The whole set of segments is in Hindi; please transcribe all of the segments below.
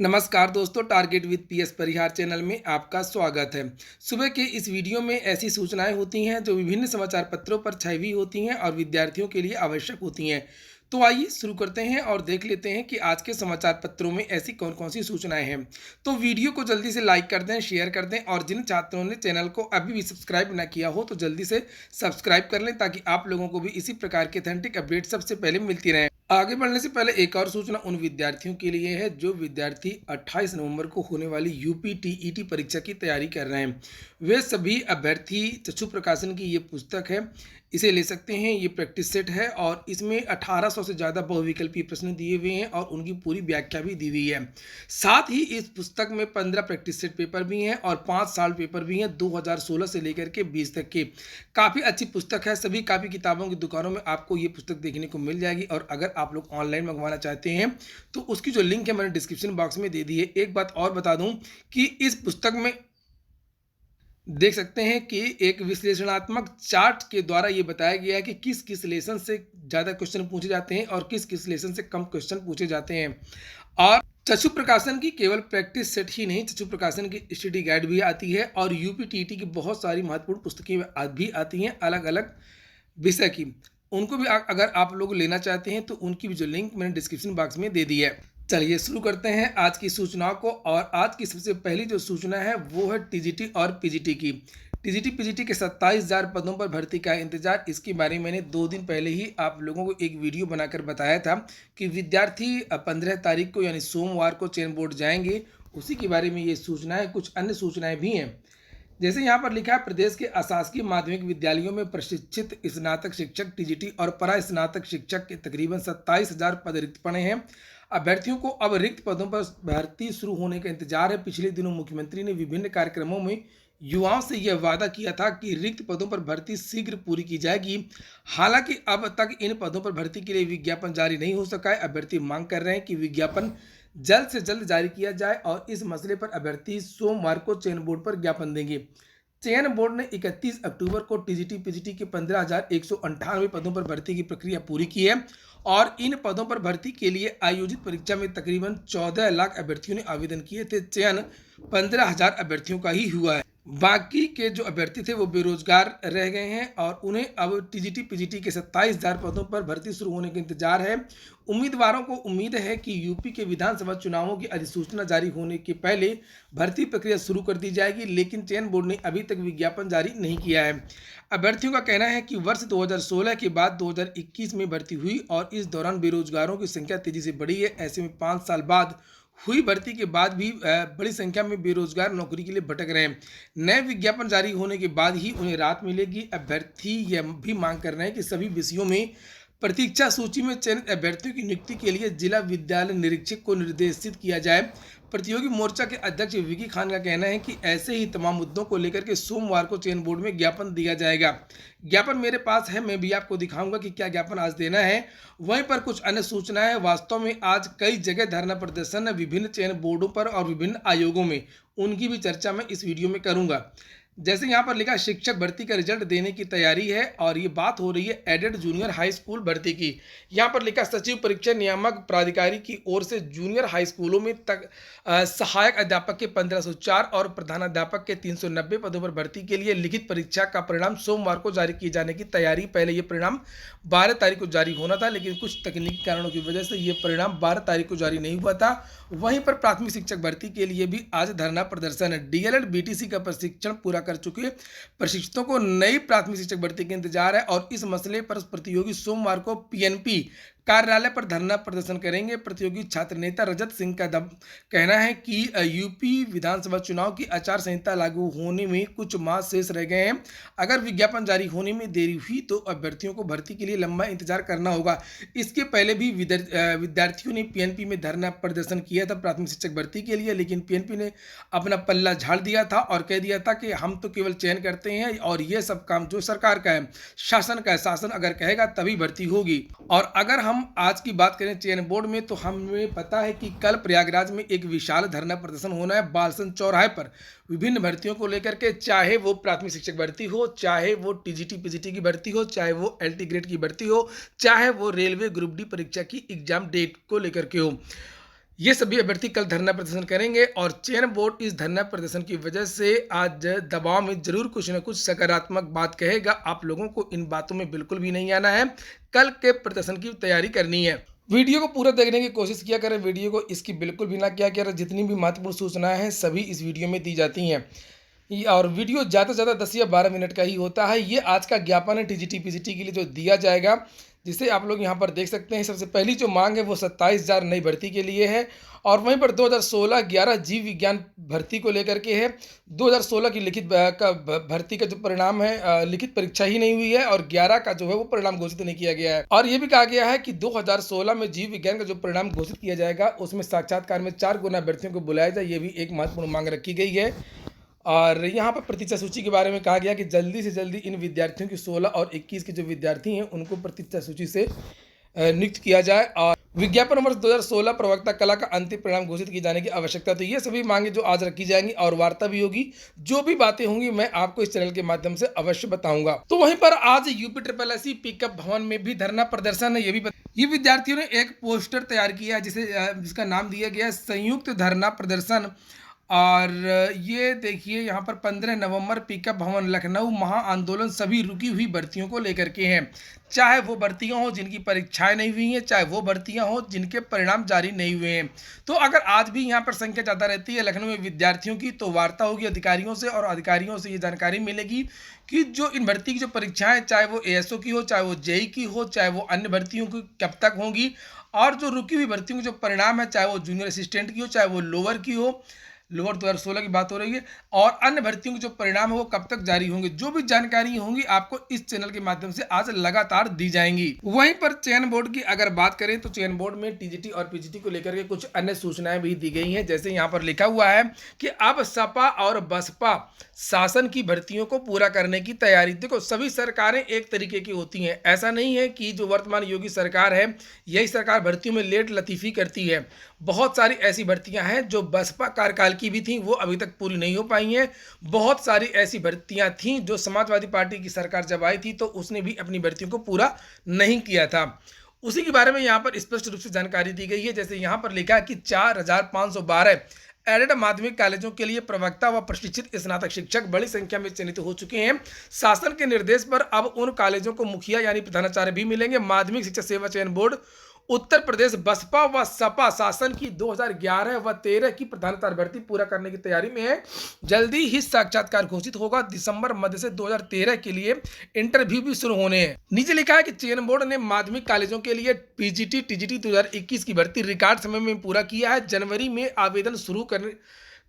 नमस्कार दोस्तों, target with PS Parihar channel में आपका स्वागत है। सुबह के इस वीडियो में ऐसी सूचनाएं होती हैं जो विभिन्न समाचार पत्रों पर छाई हुई होती हैं और विद्यार्थियों के लिए आवश्यक होती हैं। तो आइए शुरू करते हैं और देख लेते हैं कि आज के समाचार पत्रों में ऐसी कौन कौन सी सूचनाएं हैं। तो वीडियो को जल्दी से लाइक कर दें, शेयर कर दें और जिन छात्रों ने चैनल को अभी भी सब्सक्राइब ना किया हो तो जल्दी से सब्सक्राइब कर लें ताकि आप लोगों को भी इसी प्रकार के ऑथेंटिक अपडेट सबसे पहले मिलती रहें। आगे बढ़ने से पहले एक और सूचना उन विद्यार्थियों के लिए है जो विद्यार्थी 28 नवंबर को होने वाली यूपी टीईटी परीक्षा की तैयारी कर रहे हैं। वे सभी अभ्यर्थी चक्षु प्रकाशन की ये पुस्तक है, इसे ले सकते हैं। ये प्रैक्टिस सेट है और इसमें 1800 से ज़्यादा बहुविकल्पीय प्रश्न दिए हुए हैं और उनकी पूरी व्याख्या भी दी हुई है। साथ ही इस पुस्तक में 15 प्रैक्टिस सेट पेपर भी हैं और 5 साल पेपर भी हैं 2016 से लेकर के 20 तक के। काफ़ी अच्छी पुस्तक है। सभी कापी किताबों की दुकानों में आपको ये पुस्तक देखने को मिल जाएगी और अगर आप लोग ऑनलाइन मंगवाना चाहते हैं तो उसकी जो लिंक है मैंने डिस्क्रिप्शन बॉक्स में दे दी है। एक बात और बता दूं कि इस पुस्तक में देख सकते हैं कि एक विश्लेषणात्मक चार्ट के द्वारा ये बताया गया है कि किस किस लेसन से ज़्यादा क्वेश्चन पूछे जाते हैं और किस किस लेसन से कम क्वेश्चन पूछे जाते हैं। और चक्षु प्रकाशन की केवल प्रैक्टिस सेट ही नहीं, चक्षु प्रकाशन की स्टडी गाइड भी आती है और यूपी टीटी की बहुत सारी महत्वपूर्ण पुस्तकें भी आती हैं अलग अलग विषय की। उनको भी अगर आप लोग लेना चाहते हैं तो उनकी भी जो लिंक मैंने डिस्क्रिप्शन बॉक्स में दे दी है। चलिए शुरू करते हैं आज की सूचनाओं को। और आज की सबसे पहली जो सूचना है वो है टीजीटी और पीजीटी की। टीजीटी पीजीटी के 27,000 पदों पर भर्ती का इंतजार। इसके बारे में मैंने 2 दिन पहले ही आप लोगों को एक वीडियो बनाकर बताया था कि विद्यार्थी 15 तारीख को यानी सोमवार को चयन बोर्ड जाएंगे। उसी के बारे में ये सूचनाएं, कुछ अन्य सूचनाएं भी हैं। जैसे यहाँ पर लिखा है, प्रदेश के अशासकीय माध्यमिक विद्यालयों में प्रशिक्षित स्नातक शिक्षक टीजीटी और परा स्नातक शिक्षक के तकरीबन 27,000 पद रिक्त पड़े हैं। अभ्यर्थियों को अब रिक्त पदों पर भर्ती शुरू होने का इंतजार है। पिछले दिनों मुख्यमंत्री ने विभिन्न कार्यक्रमों में युवाओं से यह वादा किया था कि रिक्त पदों पर भर्ती शीघ्र पूरी की जाएगी। हालांकि अब तक इन पदों पर भर्ती के लिए विज्ञापन जारी नहीं हो सका है। अभ्यर्थी मांग कर रहे हैं कि विज्ञापन जल्द से जल्द जारी किया जाए और इस मसले पर अभ्यर्थी सोमवार को चयन बोर्ड पर ज्ञापन देंगे। चयन बोर्ड ने 31 अक्टूबर को टीजीटी पीजीटी के 15,198 पदों पर भर्ती की प्रक्रिया पूरी की है और इन पदों पर भर्ती के लिए आयोजित परीक्षा में तकरीबन 14 लाख अभ्यर्थियों ने आवेदन किए थे। चयन 15,000 अभ्यर्थियों का ही हुआ है। बाकी के जो अभ्यर्थी थे वो बेरोजगार रह गए हैं और उन्हें अब टीजीटी पीजीटी के 27,000 पदों पर भर्ती शुरू होने का इंतजार है। उम्मीदवारों को उम्मीद है कि यूपी के विधानसभा चुनावों की अधिसूचना जारी होने के पहले भर्ती प्रक्रिया शुरू कर दी जाएगी, लेकिन चयन बोर्ड ने अभी तक विज्ञापन जारी नहीं किया है। अभ्यर्थियों का कहना है कि वर्ष 2016 के बाद 2021 में भर्ती हुई और इस दौरान बेरोजगारों की संख्या तेजी से बढ़ी है। ऐसे में 5 साल बाद हुई भर्ती के बाद भी बड़ी संख्या में बेरोजगार नौकरी के लिए भटक रहे हैं। नए विज्ञापन जारी होने के बाद ही उन्हें राहत मिलेगी। अभ्यर्थी यह भी मांग कर रहे हैं कि सभी विषयों में प्रतीक्षा सूची में चयनित अभ्यर्थियों की नियुक्ति के लिए जिला विद्यालय निरीक्षक को निर्देशित किया जाए। प्रतियोगी मोर्चा के अध्यक्ष विकी खान का कहना है कि ऐसे ही तमाम मुद्दों को लेकर के सोमवार को चयन बोर्ड में ज्ञापन दिया जाएगा। ज्ञापन मेरे पास है, मैं भी आपको दिखाऊंगा कि क्या ज्ञापन आज देना है। वहीं पर कुछ अन्य सूचनाएं। वास्तव में आज कई जगह धरना प्रदर्शन है विभिन्न चयन बोर्डों पर और विभिन्न आयोगों में, उनकी भी चर्चा मैं इस वीडियो में करूंगा। जैसे यहाँ पर लिखा, शिक्षक भर्ती का रिजल्ट देने की तैयारी है और ये बात हो रही है एडेड जूनियर हाई स्कूल भर्ती की। यहाँ पर लिखा, सचिव परीक्षा नियामक प्राधिकारी की ओर से जूनियर हाई स्कूलों में तक सहायक अध्यापक के 1504 और प्रधानाध्यापक के 390 पदों पर भर्ती के लिए लिखित परीक्षा का परिणाम सोमवार को जारी किए जाने की तैयारी। पहले ये परिणाम 12 तारीख को जारी होना था, लेकिन कुछ तकनीकी कारणों की वजह से ये परिणाम 12 तारीख को जारी नहीं हुआ था। वहीं पर प्राथमिक शिक्षक भर्ती के लिए भी आज धरना प्रदर्शन है। डीएलएड बीटीसी का प्रशिक्षण पूरा कर चुके प्रशिक्षकों को नई प्राथमिक शिक्षक भर्ती का इंतजार है और इस मसले पर प्रतियोगी सोमवार को पीएनपी कार्यालय पर धरना प्रदर्शन करेंगे। प्रतियोगी छात्र नेता रजत सिंह का कहना है कि यूपी विधानसभा चुनाव की आचार संहिता लागू होने में कुछ माह शेष रह गए हैं। अगर विज्ञापन जारी होने में देरी हुई तो अभ्यर्थियों को भर्ती के लिए लंबा इंतजार करना होगा। इसके पहले भी विद्यार्थियों ने पीएनपी में धरना प्रदर्शन किया था प्राथमिक शिक्षक भर्ती के लिए, लेकिन पीएनपी ने अपना पल्ला झाड़ दिया था और कह दिया था कि हम तो केवल चयन करते हैं और ये सब काम जो सरकार का है, शासन का है, शासन अगर कहेगा तभी भर्ती होगी। और अगर हम आज की बात करें चयन बोर्ड में तो हमें पता है कि कल प्रयागराज में एक विशाल धरना प्रदर्शन होना है बालसन चौराहे पर विभिन्न भर्तियों को लेकर के, चाहे वो प्राथमिक शिक्षक भर्ती हो, चाहे वो टीजीटी पीजीटी की भर्ती हो, चाहे वो एलटी ग्रेड की भर्ती हो, चाहे वो रेलवे ग्रुप डी परीक्षा की एग्जाम डेट को लेकर के हो। ये सभी अभ्यर्थी कल धरना प्रदर्शन करेंगे और चयन बोर्ड इस धरना प्रदर्शन की वजह से आज दबाव में जरूर कुछ न कुछ सकारात्मक बात कहेगा। आप लोगों को इन बातों में बिल्कुल भी नहीं आना है, कल के प्रदर्शन की तैयारी करनी है। वीडियो को पूरा देखने की कोशिश किया करें, वीडियो को इसकी बिल्कुल भी ना किया करें। जितनी भी महत्वपूर्ण सूचनाएं हैं सभी इस वीडियो में दी जाती हैं और वीडियो ज़्यादा से ज़्यादा 10 या 12 मिनट का ही होता है। ये आज का ज्ञापन है टीजीटी पीजीटी के लिए जो दिया जाएगा, जिसे आप लोग यहाँ पर देख सकते हैं। सबसे पहली जो मांग है वो 27,000 नई भर्ती के लिए है और वहीं पर 2016-11 जीव विज्ञान भर्ती को लेकर के है। 2016 की लिखित भर्ती का जो परिणाम है, लिखित परीक्षा ही नहीं हुई है और 11 का जो है वो परिणाम घोषित नहीं किया गया है। और ये भी कहा गया है कि 2016 में जीव विज्ञान का जो परिणाम घोषित किया जाएगा उसमें साक्षात्कार में 4 गुना अभ्यर्थियों को बुलाया जाए, ये भी एक महत्वपूर्ण मांग रखी गई है। और यहाँ पर प्रतीक्षा सूची के बारे में कहा गया कि जल्दी से जल्दी इन विद्यार्थियों की 16 और 21 के जो विद्यार्थी हैं उनको प्रतीक्षा सूची से नियुक्त किया जाए और विज्ञापन वर्ष 2016 प्रवक्ता कला का अंतिम परिणाम घोषित किए जाने की आवश्यकता। तो ये सभी मांगे जो आज रखी जाएंगी और वार्ता भी होगी। जो भी बातें होंगी मैं आपको इस चैनल के माध्यम से अवश्य बताऊंगा। तो वहीं पर आज यूपी SSSC पिकअप भवन में भी धरना प्रदर्शन है। ये विद्यार्थियों ने एक पोस्टर तैयार किया है जिसका नाम दिया गया है संयुक्त धरना प्रदर्शन। और ये देखिए यहाँ पर 15 नवंबर पिकअप भवन लखनऊ महाआंदोलन सभी रुकी हुई भर्तियों को लेकर के हैं। चाहे वो भर्तियां हो जिनकी परीक्षाएं नहीं हुई हैं, चाहे वो भर्तियां हो जिनके परिणाम जारी नहीं हुए हैं। तो अगर आज भी यहाँ पर संख्या ज़्यादा रहती है लखनऊ में विद्यार्थियों की, तो वार्ता होगी अधिकारियों से और अधिकारियों से ये जानकारी मिलेगी कि जो इन भर्ती की जो परीक्षाएँ, चाहे वो ASO की हो, चाहे वो JEE की हो, चाहे वो अन्य भर्तियों की कब तक होंगी और जो रुकी हुई भर्तियों के जो परिणाम है, चाहे वो जूनियर असिस्टेंट की हो, चाहे वो लोअर की हो, लोअर 2016 की बात हो रही है, और अन्य भर्तियों के जो परिणाम है वो कब तक जारी होंगे। जो भी जानकारी होंगी आपको इस चैनल के माध्यम से आज लगातार दी जाएंगी। वहीं पर चयन बोर्ड की अगर बात करें तो चयन बोर्ड में टीजीटी और पीजीटी को लेकर के कुछ अन्य सूचनाएं भी दी गई हैं। जैसे यहाँ पर लिखा हुआ है कि अब सपा और बसपा शासन की भर्तियों को पूरा करने की तैयारी। देखो, सभी सरकारें एक तरीके की होती हैं। ऐसा नहीं है कि जो वर्तमान योगी सरकार है यही सरकार भर्तियों में लेट लतीफ़ी करती है। बहुत सारी ऐसी भर्तियां हैं जो बसपा कार्यकाल की भी थी, वो अभी तक पूरी नहीं हो पाई हैं। बहुत सारी ऐसी भर्तियां थीं जो समाजवादी पार्टी की सरकार जब आई थी तो उसने भी अपनी भर्तियों को पूरा नहीं किया था। उसी के बारे में यहाँ पर स्पष्ट रूप से जानकारी दी गई है। जैसे यहाँ पर लिखा है कि 4,512 एडेड माध्यमिक कॉलेजों के लिए प्रवक्ता व प्रशिक्षित स्नातक शिक्षक बड़ी संख्या में चयनित हो चुके हैं। शासन के निर्देश पर अब उन कॉलेजों को मुखिया यानी प्रधानाचार्य भी मिलेंगे। माध्यमिक शिक्षा सेवा चयन बोर्ड उत्तर प्रदेश बसपा व सपा शासन की 2011 व 13 की प्रधानता भर्ती पूरा करने की तैयारी में है। जल्दी ही साक्षात्कार घोषित होगा। दिसंबर मध्य से 2013 के लिए इंटरव्यू भी शुरू होने हैं। नीचे लिखा है कि चयन बोर्ड ने माध्यमिक कॉलेजों के लिए पीजीटी टीजीटी 2021 की भर्ती रिकॉर्ड समय में पूरा किया है। जनवरी में आवेदन शुरू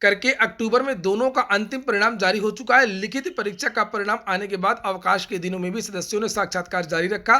करके अक्टूबर में दोनों का अंतिम परिणाम जारी हो चुका है। लिखित परीक्षा का परिणाम आने के बाद अवकाश के दिनों में भी सदस्यों ने साक्षात्कार जारी रखा।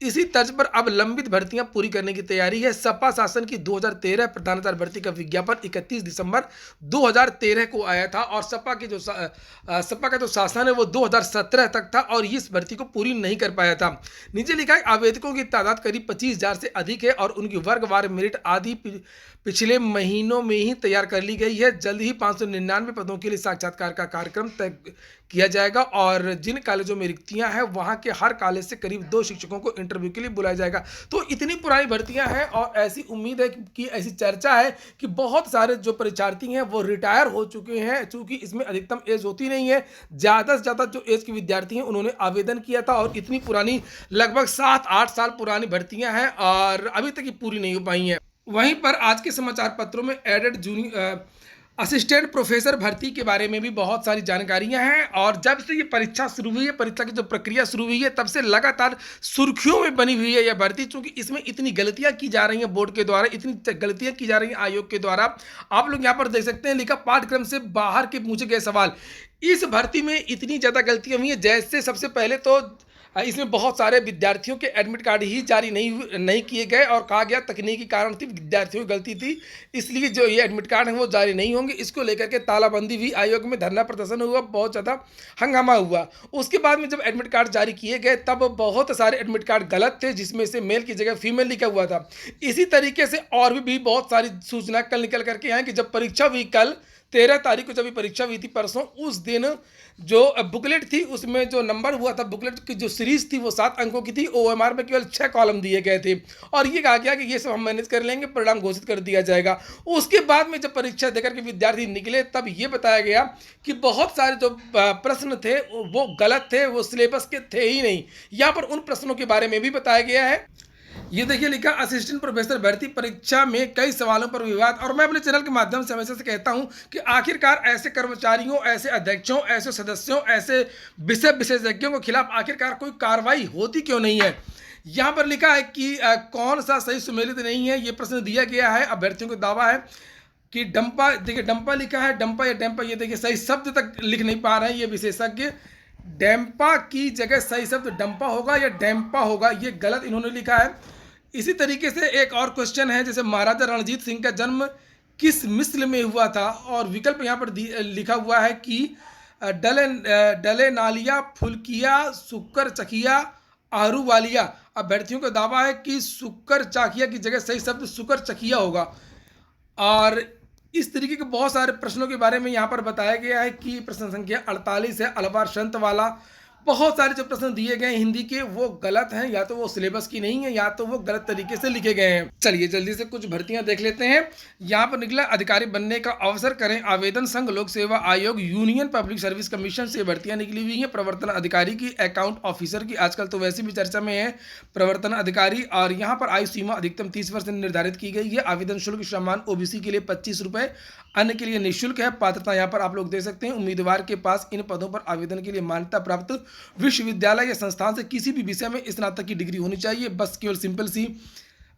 इसी तर्ज पर अब लंबित भर्तियां पूरी करने की तैयारी है। सपा शासन की 2013 प्रधानता भर्ती का विज्ञापन 31 दिसंबर 2013 को आया था और सपा का जो शासन है वो 2017 तक था और इस भर्ती को पूरी नहीं कर पाया था। नीचे लिखा है आवेदकों की तादाद करीब 25,000 से अधिक है और उनकी वर्गवार मेरिट आदि पिछले महीनों में ही तैयार कर ली गई है। जल्द ही 599 पदों के लिए साक्षात्कार का कार्यक्रम तय किया जाएगा और जिन कॉलेजों में रिक्तियां हैं वहां के हर कॉलेज से करीब 2 शिक्षकों को इंटरव्यू के लिए बुलाया जाएगा। तो इतनी पुरानी भर्तियां हैं और ऐसी उम्मीद है कि ऐसी चर्चा है कि बहुत सारे जो परीक्षार्थी हैं वो रिटायर हो चुके हैं। चूंकि इसमें अधिकतम एज होती नहीं है, ज़्यादा से ज़्यादा जो एज के विद्यार्थी हैं उन्होंने आवेदन किया था और इतनी पुरानी लगभग 7-8 साल पुरानी भर्तियाँ हैं और अभी तक ये पूरी नहीं हो पाई हैं। वहीं पर आज के समाचार पत्रों में एडेड जूनियर असिस्टेंट प्रोफेसर भर्ती के बारे में भी बहुत सारी जानकारियां हैं और जब से ये परीक्षा शुरू हुई है, परीक्षा की जो प्रक्रिया शुरू हुई है, तब से लगातार सुर्खियों में बनी हुई है यह भर्ती। चूंकि इसमें इतनी गलतियां की जा रही हैं बोर्ड के द्वारा, इतनी गलतियां की जा रही हैं आयोग के द्वारा। आप लोग यहाँ पर देख सकते हैं लिखा पाठ्यक्रम से बाहर के पूछे गए सवाल। इस भर्ती में इतनी ज़्यादा गलतियां हुई हैं। जैसे सबसे पहले तो इसमें बहुत सारे विद्यार्थियों के एडमिट कार्ड ही जारी नहीं किए गए और कहा गया तकनीकी कारण थी, विद्यार्थियों की गलती थी, इसलिए जो ये एडमिट कार्ड हैं वो जारी नहीं होंगे। इसको लेकर के तालाबंदी भी आयोग में धरना प्रदर्शन हुआ, बहुत ज़्यादा हंगामा हुआ। उसके बाद में जब एडमिट कार्ड जारी किए गए तब बहुत सारे एडमिट कार्ड गलत थे, जिसमें से मेल की जगह फीमेल लिखा हुआ था। इसी तरीके से और भी बहुत सारी सूचना कल निकल करके आए कि जब परीक्षा हुई कल 13 तारीख को जब ये परीक्षा हुई थी परसों, उस दिन जो बुकलेट थी उसमें जो नंबर हुआ था, बुकलेट की जो सीरीज थी वो 7 अंकों की थी। ओएमआर में केवल 6 कॉलम दिए गए थे और ये कहा गया कि ये सब हम मैनेज कर लेंगे, परिणाम घोषित कर दिया जाएगा। उसके बाद में जब परीक्षा देकर के विद्यार्थी निकले तब ये बताया गया कि बहुत सारे जो प्रश्न थे वो गलत थे, वो सिलेबस के थे ही नहीं। यहाँ पर उन प्रश्नों के बारे में भी बताया गया है। ये देखिए लिखा, असिस्टेंट प्रोफेसर भर्ती परीक्षा में कई सवालों पर विवाद। और मैं अपने चैनल के माध्यम से हमेशा से कहता हूं कि आखिरकार ऐसे कर्मचारियों, ऐसे अध्यक्षों, ऐसे सदस्यों, ऐसे विषय विशेषज्ञों के खिलाफ आखिरकार कोई कार्रवाई होती क्यों नहीं है। यहाँ पर लिखा है कि कौन सा सही सुमेलित नहीं है, ये प्रश्न दिया गया है। अभ्यर्थियों का दावा है कि डंपा, देखिए डंपा लिखा है, डंपा या डैम्पा, ये देखिए सही शब्द तक लिख नहीं पा रहे हैं ये विशेषज्ञ। डैम्पा की जगह सही शब्द डंपा होगा या डैम्पा होगा, ये गलत इन्होंने लिखा है। इसी तरीके से एक और क्वेश्चन है, जैसे महाराजा रणजीत सिंह का जन्म किस मिस्र में हुआ था, और विकल्प यहाँ पर लिखा हुआ है कि डले नालिया, फुलकिया, सुक्कर चकिया, आहूवालिया। अभ्यर्थियों का दावा है कि सुक्कर चाकिया की जगह सही शब्द सुकर चकिया होगा। और इस तरीके के बहुत सारे प्रश्नों के बारे में यहाँ पर बताया गया है कि प्रश्न संख्या 48 है, अलवार शंत वाला। बहुत सारे जो प्रश्न दिए गए हैं हिंदी के वो गलत हैं, या तो वो सिलेबस की नहीं है या तो वो गलत तरीके से लिखे गए हैं। चलिए जल्दी से कुछ भर्तियां देख लेते हैं। यहाँ पर निकला, अधिकारी बनने का अवसर करें आवेदन, संघ लोक सेवा आयोग, यूनियन पब्लिक सर्विस कमीशन से भर्तियां निकली हुई हैं। प्रवर्तन अधिकारी की, अकाउंट ऑफिसर की, आजकल तो वैसे भी चर्चा में है प्रवर्तन अधिकारी। और यहाँ पर आयु सीमा अधिकतम 30 वर्ष निर्धारित की गई है। आवेदन शुल्क समान ओबीसी के लिए 25 रुपये, अन्य के लिए निःशुल्क है। पात्रता यहाँ पर आप लोग दे सकते हैं। उम्मीदवार के पास इन पदों पर आवेदन के लिए मान्यता प्राप्त विश्वविद्यालय या संस्थान से किसी भी विषय में स्नातक की डिग्री होनी चाहिए। बस केवल सिंपल सी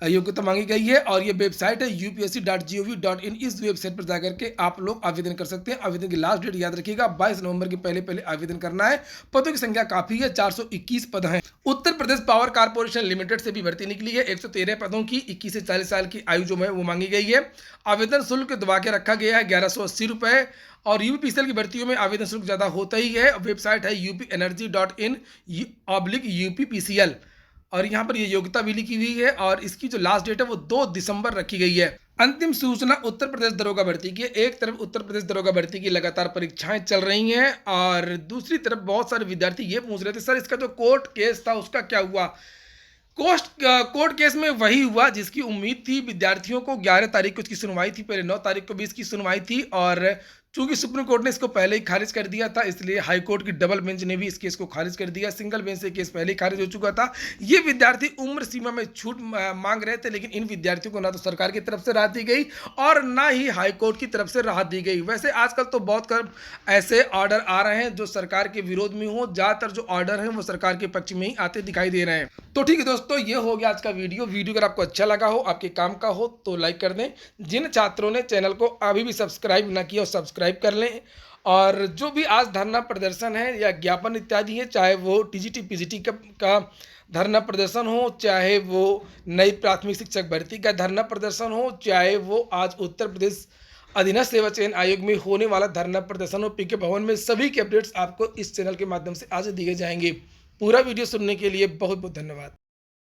योग्यता मांगी गई है। और ये वेबसाइट है upsc.gov.in। इस वेबसाइट पर जाकर के आप लोग आवेदन कर सकते हैं। आवेदन की लास्ट डेट याद रखिएगा, 22 नवंबर के पहले आवेदन करना है। पदों की संख्या काफी है, 421 पद हैं। Uttar Pradesh power corporation limited से भी भर्ती निकली है। 113 पदों की 21 से 40 साल की आयु जो है वो मांगी गई है। आवेदन शुल्क दबा के रखा गया है 1180 रुपये। और यूपीपीसीएल की भर्तियों में आवेदन शुल्क ज़्यादा होता ही है। वेबसाइट है upenergy.in/UPPCL। और यहाँ पर ये योग्यता भी लिखी हुई है और इसकी जो लास्ट डेट है वो 2 दिसंबर रखी गई है। अंतिम सूचना उत्तर प्रदेश दरोगा भर्ती की है। एक तरफ उत्तर प्रदेश दरोगा भर्ती की लगातार परीक्षाएं चल रही हैं और दूसरी तरफ बहुत सारे विद्यार्थी ये पूछ रहे थे, सर इसका जो कोर्ट केस था उसका क्या हुआ। कोर्ट केस में वही हुआ जिसकी उम्मीद थी विद्यार्थियों को। 11 तारीख को इसकी सुनवाई थी, पहले 9 तारीख को भी इसकी सुनवाई थी। और चूंकि सुप्रीम कोर्ट ने इसको पहले ही खारिज कर दिया था, इसलिए हाई कोर्ट की डबल बेंच ने भी इस केस को खारिज कर दिया। सिंगल बेंच से केस पहले ही खारिज हो चुका था। ये विद्यार्थी उम्र सीमा में छूट मांग रहे थे, लेकिन इन विद्यार्थियों को ना तो सरकार की तरफ से राहत दी गई और ना ही हाई कोर्ट की तरफ से राहत दी गई। वैसे आजकल तो बहुत ऐसे ऑर्डर आ रहे हैं जो सरकार के विरोध में हो। ज़्यादातर जो ऑर्डर हैं वो सरकार के पक्ष में ही आते दिखाई दे रहे हैं। तो ठीक है दोस्तों, ये हो गया आज का वीडियो। अगर आपको अच्छा लगा हो, आपके काम का हो तो लाइक कर दें। जिन छात्रों ने चैनल को अभी भी सब्सक्राइब ना किया हो सब्सक्राइब कर लें। और जो भी आज धरना प्रदर्शन है या ज्ञापन इत्यादि है, चाहे वो टीजीटी पीजीटी का धरना प्रदर्शन हो, चाहे वो नई प्राथमिक शिक्षक भर्ती का धरना प्रदर्शन हो, चाहे वो आज उत्तर प्रदेश अधीनस्थ सेवा चयन आयोग में होने वाला धरना प्रदर्शन हो पीके भवन में, सभी के अपडेट्स आपको इस चैनल के माध्यम से आज दिए जाएंगे। पूरा वीडियो सुनने के लिए बहुत बहुत धन्यवाद।